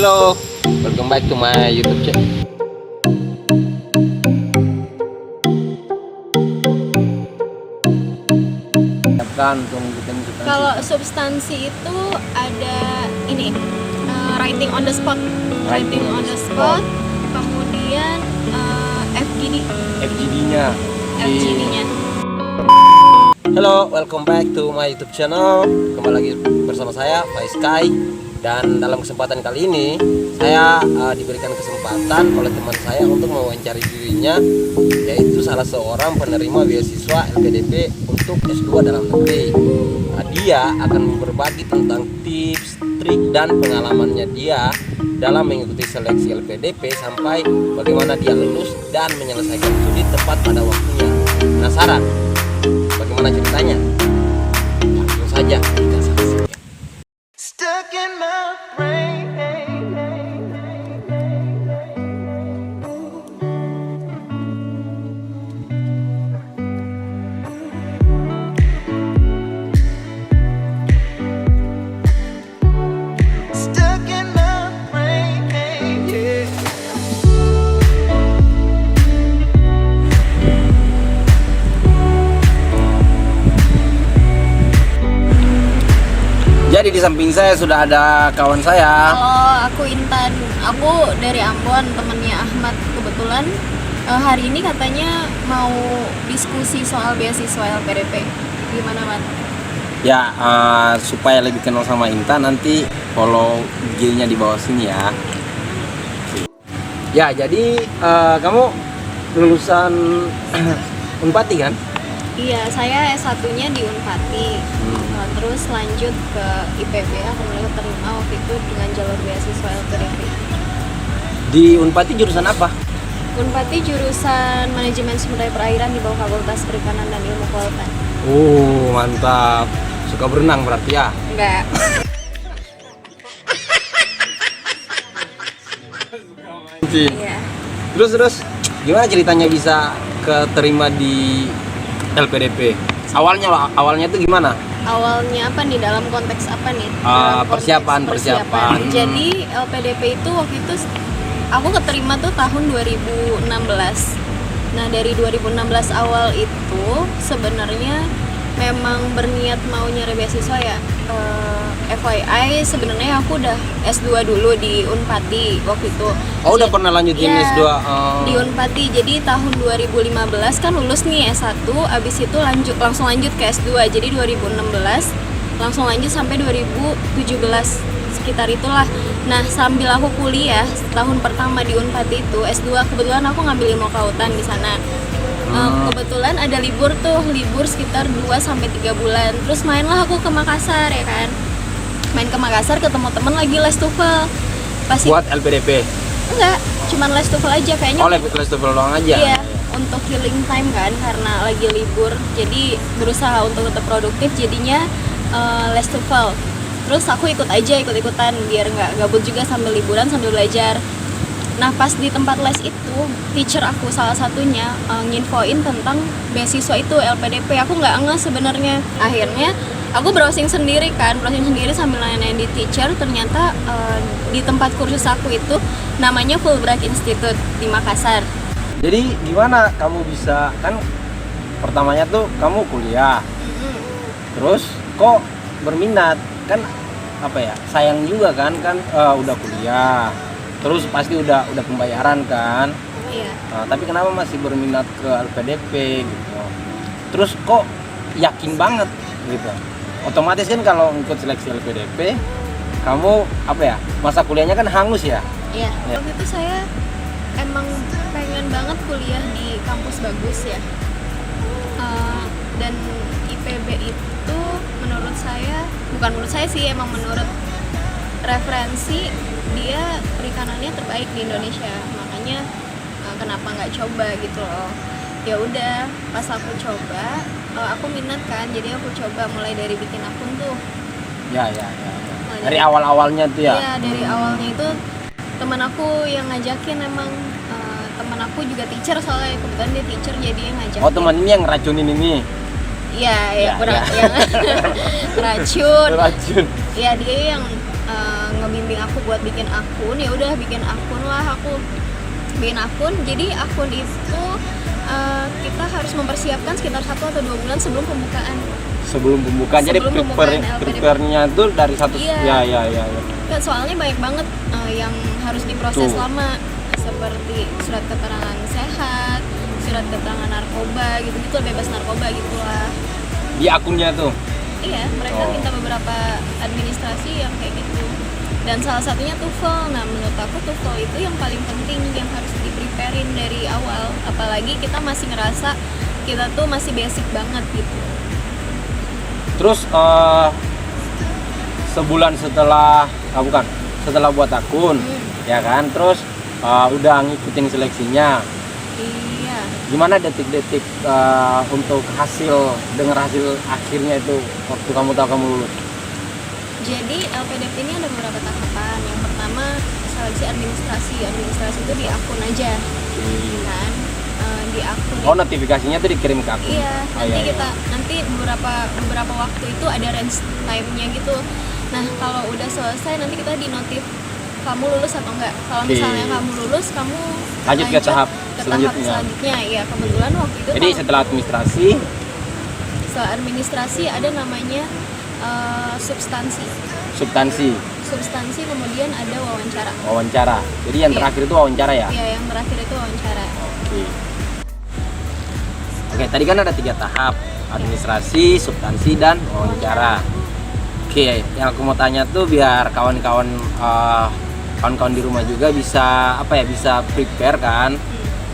Hello, welcome back to my YouTube channel. Kalau substansi itu ada ini writing on the spot, kemudian FGD-nya. Halo, welcome back to my YouTube channel. Kembali lagi bersama saya Faiz Kai. Dan dalam kesempatan kali ini saya diberikan kesempatan oleh teman saya untuk mewawancari dirinya, yaitu salah seorang penerima beasiswa LPDP untuk S2 dalam negeri. Dia akan berbagi tentang tips, trik, dan pengalamannya dia dalam mengikuti seleksi LPDP sampai bagaimana dia lulus dan menyelesaikan studi tepat pada waktunya. Penasaran bagaimana ceritanya? Langsung saja kita saksikan. Stuck in my brain. Jadi di samping saya sudah ada kawan saya. Halo, aku Intan. Aku dari Ambon, temannya Ahmad. Kebetulan hari ini katanya mau diskusi soal beasiswa LPDP. Gimana, Mat? Ya, supaya lebih kenal sama Intan, nanti follow IG-nya di bawah sini ya. Ya, jadi kamu lulusan Unpati kan? Iya, saya S1-nya di Unpati. Terus lanjut ke IPB, aku mulai keterima waktu itu dengan jalur beasiswa LPDP. Di Unpati jurusan apa? Unpati jurusan manajemen sumber daya perairan di bawah Fakultas Perikanan dan Ilmu Kelautan. Mantap. Suka berenang berarti ya? Enggak. Iya. Terus gimana ceritanya bisa keterima di LPDP? Awalnya tuh gimana? Awalnya apa nih, dalam konteks apa nih? Persiapan. Jadi LPDP itu waktu itu aku keterima tuh tahun 2016. Nah, dari 2016 awal itu sebenarnya memang berniat mau nyari beasiswa ya. FYI sebenarnya aku udah S2 dulu di Unpati waktu itu. Udah pernah lanjutin ya, S2 di Unpati. Jadi tahun 2015 kan lulus nih S1, abis itu langsung lanjut ke S2. Jadi 2016 langsung lanjut sampai 2017 sekitar itulah. Nah, sambil aku kuliah tahun pertama di Unpati itu S2, kebetulan aku ngambil ilmu kelautan di sana. Kebetulan ada libur sekitar 2-3 bulan. Terus mainlah aku ke Makassar ya kan. Main ke Makassar ketemu temen lagi les TOEFL. Buat LPDP? Enggak, cuman les TOEFL aja kayaknya. Les TOEFL doang aja? Iya, untuk healing time kan karena lagi libur. Jadi berusaha untuk tetap produktif, jadinya les TOEFL. Terus aku ikut-ikutan biar nggak gabut juga sambil liburan sambil belajar. Nah, pas di tempat les itu, teacher aku salah satunya nginfoin tentang beasiswa itu LPDP. Aku nggak ngeh sebenarnya. Akhirnya aku browsing sendiri sambil nanya-nanya di teacher. Ternyata di tempat kursus aku itu namanya Fulbright Institute di Makassar. Jadi gimana kamu bisa, kan pertamanya tuh kamu kuliah, terus kok berminat, kan apa ya, sayang juga kan udah kuliah, terus pasti udah pembayaran kan. Iya. Nah, tapi kenapa masih berminat ke LPDP gitu? Terus kok yakin banget gitu? Otomatis kan kalau ikut seleksi LPDP, kamu apa ya, masa kuliahnya kan hangus ya? Iya. Waktu itu saya emang pengen banget kuliah di kampus bagus ya. Dan IPB itu menurut saya sih, emang menurut referensi dia perikanannya terbaik di Indonesia. Makanya kenapa nggak coba gitu loh. Ya udah, pas aku coba, aku minat kan, jadi aku coba mulai dari bikin akun tuh. Ya. Dari awal-awalnya tuh ya? Iya, dari awalnya itu teman aku yang ngajakin emang. Teman aku juga teacher soalnya, kebetulan dia teacher jadi yang ngajakin. Oh, teman ini yang ngeracunin ini? Iya, yang racun. Iya, dia yang ngebimbing aku buat bikin akun. Ya udah bikin akun lah, aku bikin akun. Jadi akun itu kita harus mempersiapkan sekitar 1 atau 2 bulan sebelum pembukaan. Sebelum pembukaan. Jadi Sebelum pembukaan LPDP. prepare-nya tuh dari satu. Iya. Ya. Kan soalnya banyak banget yang harus diproses Tuh. lama, seperti surat keterangan sehat, surat keterangan narkoba gitu-gitu, bebas narkoba gitulah. Di akunnya tuh. Iya, mereka Oh. minta beberapa administrasi yang kayak gitu. Dan salah satunya TOEFL. Nah, menurut aku TOEFL itu yang paling penting, yang harus di-preparein dari awal. Apalagi kita masih ngerasa kita tuh masih basic banget gitu. Terus sebulan setelah setelah buat akun, ya kan? Terus udah ngikutin seleksinya. Iya. Gimana detik-detik untuk dengar hasil akhirnya itu waktu kamu tahu kamu lulus? Jadi LPDP ini ada beberapa tahapan. Yang pertama seleksi administrasi. Administrasi itu di akun aja, kan? Di akun. Oh, notifikasinya tuh dikirim ke akun. Iya, Oh, nanti iya. nanti beberapa waktu itu ada range time-nya gitu. Nah, kalau udah selesai nanti kita dinotif kamu lulus atau enggak. Kalau Oke. misalnya kamu lulus, kamu Lanjut ke tahap selanjutnya. selanjutnya. Iya, kebetulan waktu itu Jadi setelah administrasi ada namanya substansi. substansi Kemudian ada wawancara. wawancara. Jadi yang Iya. terakhir itu wawancara ya? Iya, yang terakhir itu wawancara. Oke, tadi kan ada 3 tahap, administrasi, substansi, dan wawancara. Oke, yang aku mau tanya tuh biar kawan-kawan di rumah juga bisa bisa prepare kan.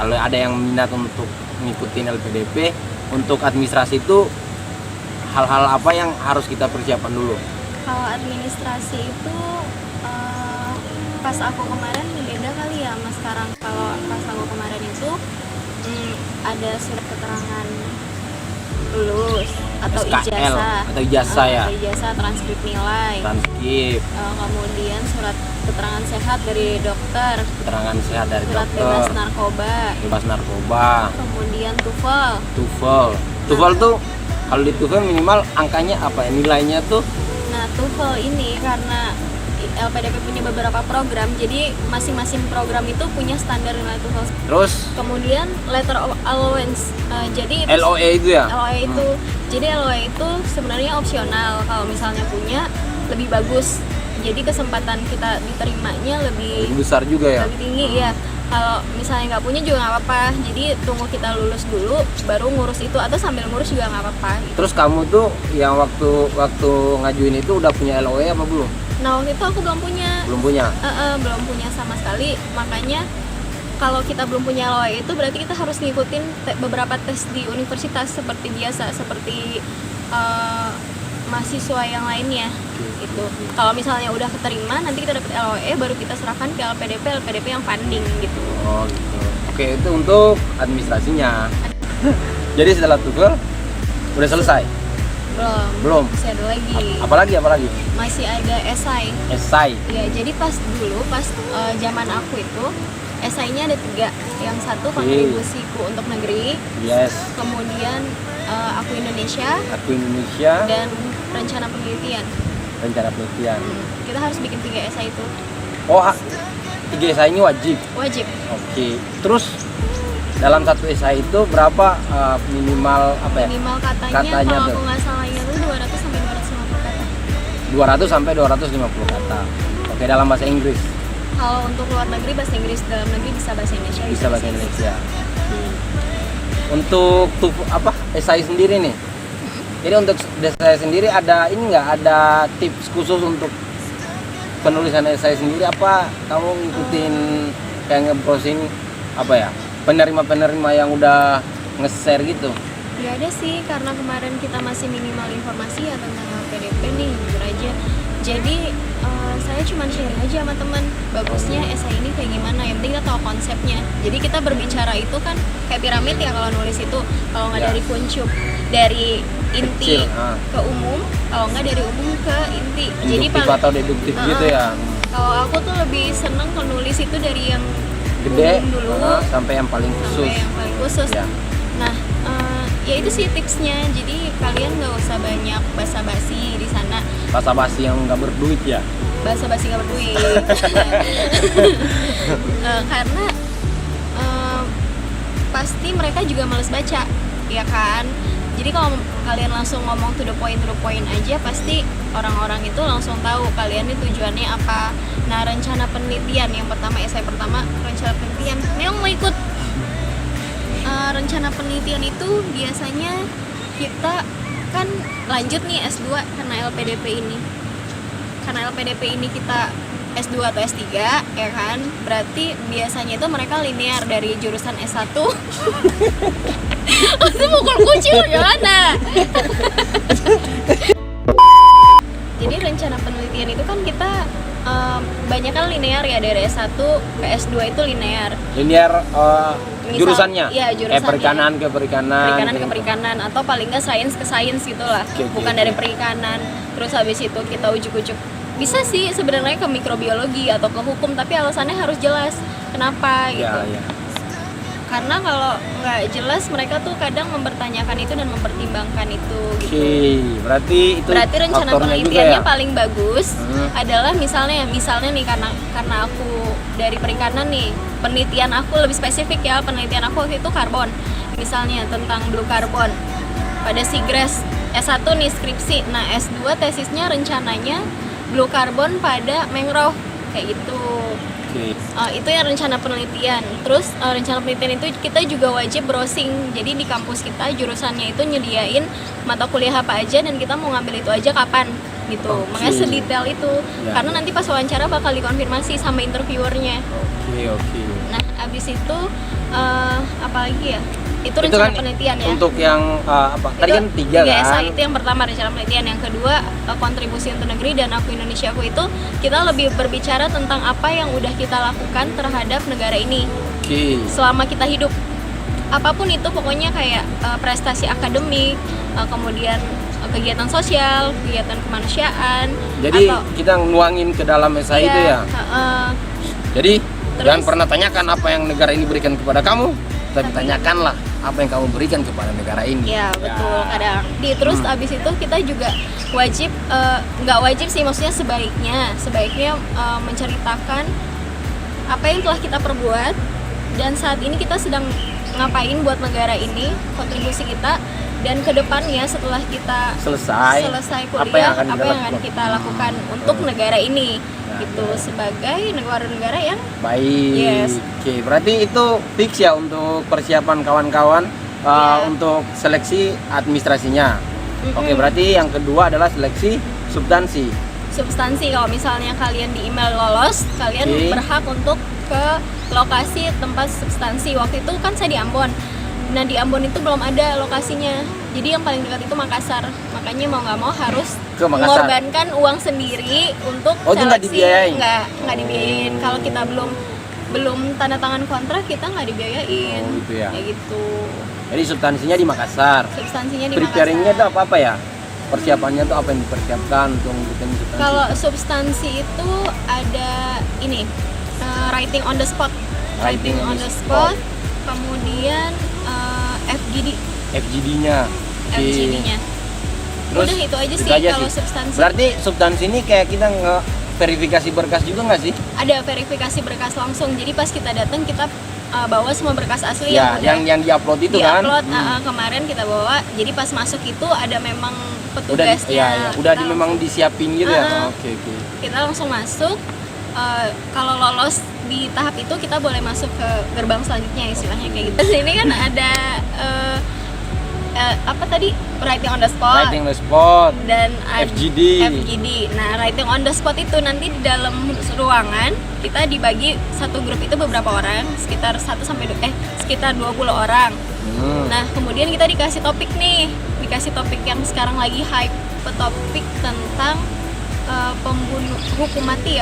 Kalau ada yang minat untuk ngikutin LPDP, untuk administrasi itu hal-hal apa yang harus kita persiapan dulu? Kalau administrasi itu pas aku kemarin beda kali ya mas sekarang. Kalau pas aku kemarin itu ada surat keterangan lulus atau SKL, ijazah atau ijazah ya? atau ijazah, transkrip nilai, Transkrip, kemudian surat keterangan sehat dari dokter, keterangan sehat dari surat dokter, bebas narkoba, kemudian TOEFL. TOEFL tuh kalau di TOEFL minimal angkanya apa ya, nilainya tuh? Nah, TOEFL ini karena LPDP punya beberapa program, jadi masing-masing program itu punya standar nilai TOEFL. Terus Kemudian letter of allowance, jadi itu LOE itu ya? LOE itu, jadi LOE itu sebenarnya opsional. Kalau misalnya punya lebih bagus, jadi kesempatan kita diterimanya Lebih besar juga ya? lebih tinggi ya. Kalau misalnya nggak punya juga nggak apa-apa, jadi tunggu kita lulus dulu baru ngurus itu, atau sambil ngurus juga nggak apa-apa gitu. Terus kamu tuh yang waktu ngajuin itu udah punya LOE apa belum? Nah, waktu itu aku belum punya. Belum punya. Belum punya sama sekali. Makanya kalau kita belum punya LOE itu berarti kita harus ngikutin beberapa tes di universitas seperti biasa, seperti mahasiswa yang lainnya gitu. Kalau misalnya udah keterima, nanti kita dapat LOE, baru kita serahkan ke LPDP yang funding gitu. Oh gitu. Oke, itu untuk administrasinya. Jadi setelah TOEFL udah selesai? Belum. Masih ada lagi. Apalagi? Masih ada esai. Esai. Ya, jadi pas zaman aku itu esainya ada 3. Yang satu kontribusiku untuk negeri, Yes. kemudian aku Indonesia, dan rencana penelitian. Rencana penelitian. Kita harus bikin 3 esai itu. Oh, 3 esai ini wajib. Wajib. Oke. Terus dalam satu esai itu berapa minimal Minimal katanya katanya kalau tuh? aku nggak salah itu 200 sampai 250 kata. 200 sampai 250 kata. Oke, dalam bahasa Inggris. Kalau untuk luar negeri bahasa Inggris, dalam negeri bisa bahasa Indonesia. Bisa bahasa Indonesia. Untuk esai sendiri nih. Jadi untuk esai sendiri ada ada tips khusus untuk penulisan esai sendiri, apa kamu ngikutin kayak nge-browsing penerima-penerima yang udah nge-share gitu? Ya ada sih, karena kemarin kita masih minimal informasi ya tentang LPDP nih, jujur aja. Jadi saya cuma sharing aja sama teman, bagusnya esai ini kayak gimana, yang penting kita tahu konsepnya. Jadi kita berbicara itu kan kayak piramid ya kalau nulis itu, kalau nggak dari kuncup, dari inti Kecil, ke umum, kalau nggak dari umum ke inti. Jadi Induktif atau deduktif gitu ya? Kalau aku tuh lebih seneng penulis itu dari yang Gede umum dulu sampai yang paling khusus. sampai yang paling khusus. Ya. Nah, ya itu sih tipsnya. Jadi kalian nggak usah banyak basa-basi di sana. Basa-basi yang nggak berduit ya? bahasa basi nggak berduit. Karena pasti mereka juga males baca, ya kan. Jadi kalau kalian langsung ngomong to the point aja, pasti orang-orang itu langsung tahu kalian ini tujuannya apa. Nah, rencana penelitian yang pertama, essay pertama, rencana penelitian. Memang mau ikut rencana penelitian itu biasanya kita kan lanjut nih S2 karena LPDP ini. Karena LPDP ini kita S2 atau S3, ya kan? Berarti biasanya itu mereka linear dari jurusan S1. Itu mukul kucing gimana? Jadi rencana penelitian itu kan kita banyak kan linear ya, dari S1 ke S2 itu linear. Linear jurusannya? Iya, jurusannya. Perikanan ke perikanan. Perikanan ke perikanan, atau paling nggak sains ke sains gitulah. Bukan dari perikanan. Terus habis itu kita ujuk-ujuk bisa sih sebenarnya ke mikrobiologi atau ke hukum, tapi alasannya harus jelas kenapa gitu. Ya. Karena kalau nggak jelas mereka tuh kadang mempertanyakan itu dan mempertimbangkan itu gitu. Berarti rencana penelitiannya paling bagus adalah misalnya nih karena aku dari perikanan nih, penelitian aku lebih spesifik ya, penelitian aku waktu itu karbon. Misalnya tentang blue carbon. Pada SIGRES S1 nih skripsi. Nah, S2 tesisnya rencananya blue carbon pada mangrove kayak gitu. Itu ya rencana penelitian. Terus rencana penelitian itu kita juga wajib browsing. Jadi di kampus kita jurusannya itu nyediain mata kuliah apa aja dan kita mau ngambil itu aja kapan gitu. Makanya sedetail itu. Karena nanti pas wawancara bakal dikonfirmasi sama interviewernya. Oke. Nah, abis itu apa lagi ya? Itu rencana kan penelitian ya. Untuk yang apa? Tadi kan 3 kan. Itu yang pertama rencana penelitian, yang kedua kontribusi untuk negeri dan aku Indonesiaku, itu kita lebih berbicara tentang apa yang udah kita lakukan terhadap negara ini. Selama kita hidup. Apapun itu pokoknya kayak prestasi akademik, kemudian kegiatan sosial, kegiatan kemanusiaan. Jadi kita nuangin ke dalam esai itu ya. Jadi jangan pernah tanyakan apa yang negara ini berikan kepada kamu, tapi tanyakanlah apa yang kamu berikan kepada negara ini. Ya betul, kadang. Terus abis itu kita juga wajib, nggak wajib sih, maksudnya sebaiknya menceritakan apa yang telah kita perbuat dan saat ini kita sedang ngapain buat negara ini, kontribusi kita, dan kedepannya setelah kita selesai kuliah apa yang akan kita lakukan untuk negara ini. Gitu, sebagai negara-negara yang baik. Yes. Oke, berarti itu fix ya untuk persiapan kawan-kawan untuk seleksi administrasinya. Oke, berarti yang kedua adalah seleksi substansi. Kalau misalnya kalian di email lolos, kalian berhak untuk ke lokasi tempat substansi. Waktu itu kan saya di Ambon. Nah, di Ambon itu belum ada lokasinya. Jadi yang paling dekat itu Makassar. Makanya mau nggak mau harus mengorbankan uang sendiri untuk seleksi. Itu nggak dibiayain? Nggak dibiayain. Kalau kita belum tanda tangan kontrak, kita nggak dibiayain. Gitu ya. Kayak gitu. Jadi substansinya di Makassar. Preparing-nya itu apa ya? Persiapannya tuh apa yang dipersiapkan untuk bikin substansi? Kalau substansi itu ada ini, writing on the spot. Kemudian FGD-nya. Terus udah itu aja sih kalau substansi. Berarti substansi ini kayak kita verifikasi berkas juga nggak sih? Ada verifikasi berkas langsung. Jadi pas kita datang kita bawa semua berkas asli ya, yang diupload itu kan. Kemarin kita bawa. Jadi pas masuk itu ada memang petugasnya. Udah memang disiapin gitu ya. Oke. Kita langsung masuk. Kalau lolos di tahap itu kita boleh masuk ke gerbang selanjutnya, istilahnya kayak gitu. Terus ini kan ada writing on the spot dan FGD. Nah, writing on the spot itu nanti di dalam ruangan kita dibagi satu grup itu beberapa orang, sekitar 20 orang. Nah, kemudian kita dikasih topik yang sekarang lagi hype, topik tentang hukum mati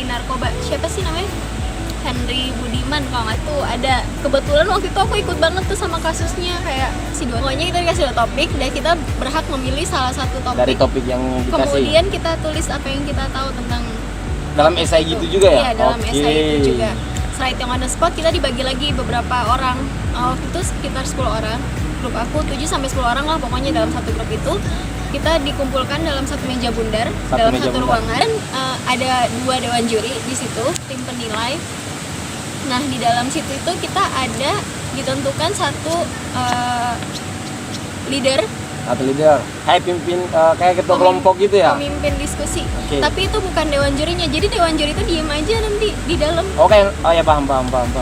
narkoba. Siapa sih namanya? Henry Budiman kalau nggak tuh ada. Kebetulan waktu itu aku ikut banget tuh sama kasusnya, kayak si pokoknya kita dikasih 2 topik dan kita berhak memilih salah satu topik dari topik yang dikasih. Kemudian kita tulis apa yang kita tahu tentang dalam esai gitu juga ya? Iya, dalam esai itu juga. Writing on the spot kita dibagi lagi beberapa orang. Waktu itu sekitar 10 orang. Grup aku 7-10 orang lah pokoknya dalam satu grup itu. kita dikumpulkan dalam satu meja bundar, Satu dalam meja satu bundar. ruangan. Dan, ada 2 dewan juri di situ, tim penilai. Nah, di dalam situ itu kita ada ditentukan satu leader, Atau leader kayak pimpin, kayak ketua kelompok gitu ya. pemimpin diskusi. Oke. Tapi itu bukan dewan jurinya. Jadi dewan juri itu diem aja nanti di dalam. Oke, oh ya paham.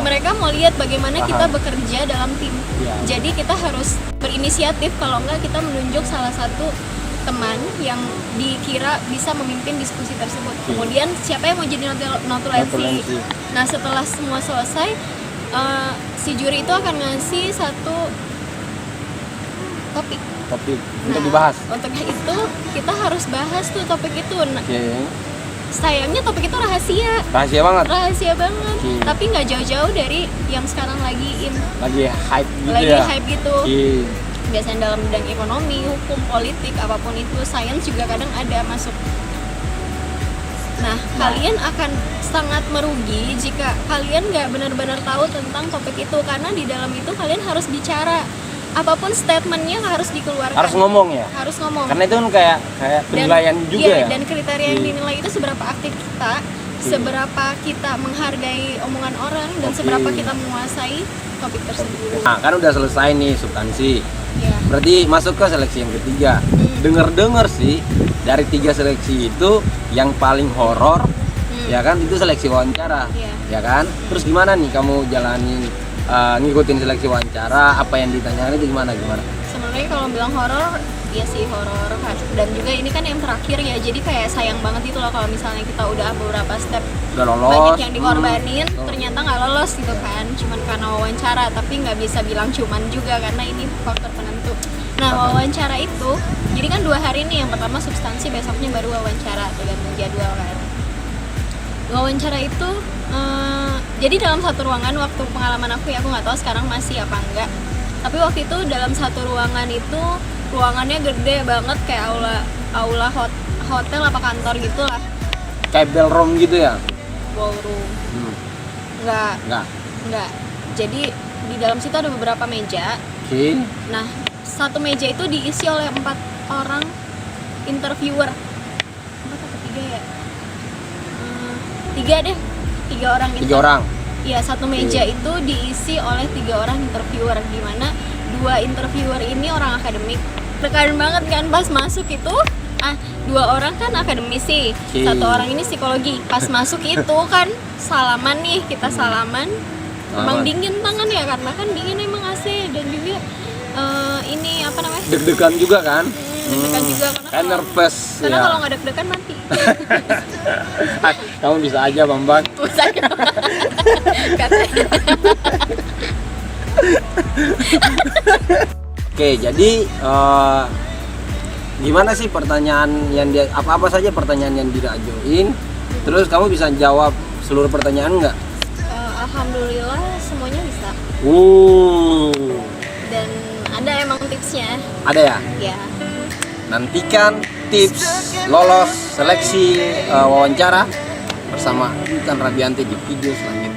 Mereka mau lihat bagaimana Paham. kita bekerja dalam tim. Iya. Jadi kita harus berinisiatif, kalau enggak kita menunjuk salah satu teman yang dikira bisa memimpin diskusi tersebut. Oke. Kemudian siapa yang mau jadi notulensi. Notulensi. Nah, setelah semua selesai, si juri itu akan ngasih satu topik. Topik Nah, untuk dibahas. Untuk itu kita harus bahas tuh topik itu. Nah, Oke. sayangnya topik itu rahasia. Rahasia banget. Rahasia banget. Oke. Tapi nggak jauh-jauh dari yang sekarang lagi Lagi hype gitu lagi ya. hype gitu. Oke. Biasanya dalam bidang ekonomi, hukum, politik, apapun itu, sains juga kadang ada masuk. Nah, kalian akan sangat merugi jika kalian nggak benar-benar tahu tentang topik itu, karena di dalam itu kalian harus bicara. Apapun statementnya harus dikeluarkan. Harus ngomong ya. Harus ngomong. Karena itu kan kayak penilaian juga iya, ya. dan kriteria yang Oke. dinilai itu seberapa aktif kita, seberapa kita menghargai omongan orang, dan Oke. seberapa kita menguasai topik tersebut. Nah, kan udah selesai nih substansi. Ya. Berarti masuk ke seleksi yang ketiga. Dengar-dengar sih dari 3 seleksi itu yang paling horor ya kan itu seleksi wawancara. Iya. Ya kan? Terus gimana nih kamu jalanin ngikutin seleksi wawancara, apa yang ditanyakan itu gimana? Sebenarnya kalau bilang horor, ya sih horor. Dan juga ini kan yang terakhir ya, jadi kayak sayang banget itu loh kalau misalnya kita udah beberapa step Udah lolos. banyak yang dikorbanin, Oh. ternyata nggak lolos gitu kan, cuman karena wawancara. Tapi nggak bisa bilang cuman juga, karena ini faktor penentu. Nah, wawancara itu, jadi kan 2 hari nih, yang pertama substansi, besoknya baru wawancara, tergantung jadwal kan. Wawancara itu, jadi dalam satu ruangan, waktu pengalaman aku ya, aku nggak tahu sekarang masih apa enggak. Tapi waktu itu dalam satu ruangan itu, ruangannya gede banget kayak aula hotel apa kantor gitulah, Kayak ballroom gitu ya? ballroom. Hmm. Enggak. Jadi di dalam situ ada beberapa meja. Oke. Nah, satu meja itu diisi oleh 4 orang interviewer. 4 atau 3 ya? 3 deh. 3 orang. 3 orang. Iya, satu meja itu diisi oleh 3 orang interviewer, di mana 2 interviewer ini orang akademik. Tekan banget kan pas masuk itu. 2 orang kan akademisi, Oke. 1 orang ini psikologi. Pas masuk itu kan salaman nih, kita salaman. Emang Salaman. dingin tangan ya, karena kan dingin emang AC, dan juga ini apa namanya? Deg-degan juga kan? Deg-degan juga, karena Kayak kalau- nervous Karena ya. kalau nggak deg-degan mati. Kamu bisa aja Bambang. Saya katanya. Oke, jadi gimana sih pertanyaan yang dia apa saja pertanyaan yang dirajuin? Terus kamu bisa jawab seluruh pertanyaan nggak? Alhamdulillah semuanya bisa. Dan ada emang tipsnya. Ada ya? Ya. Nantikan tips lolos seleksi wawancara bersama Intan Rabianti di video selanjutnya.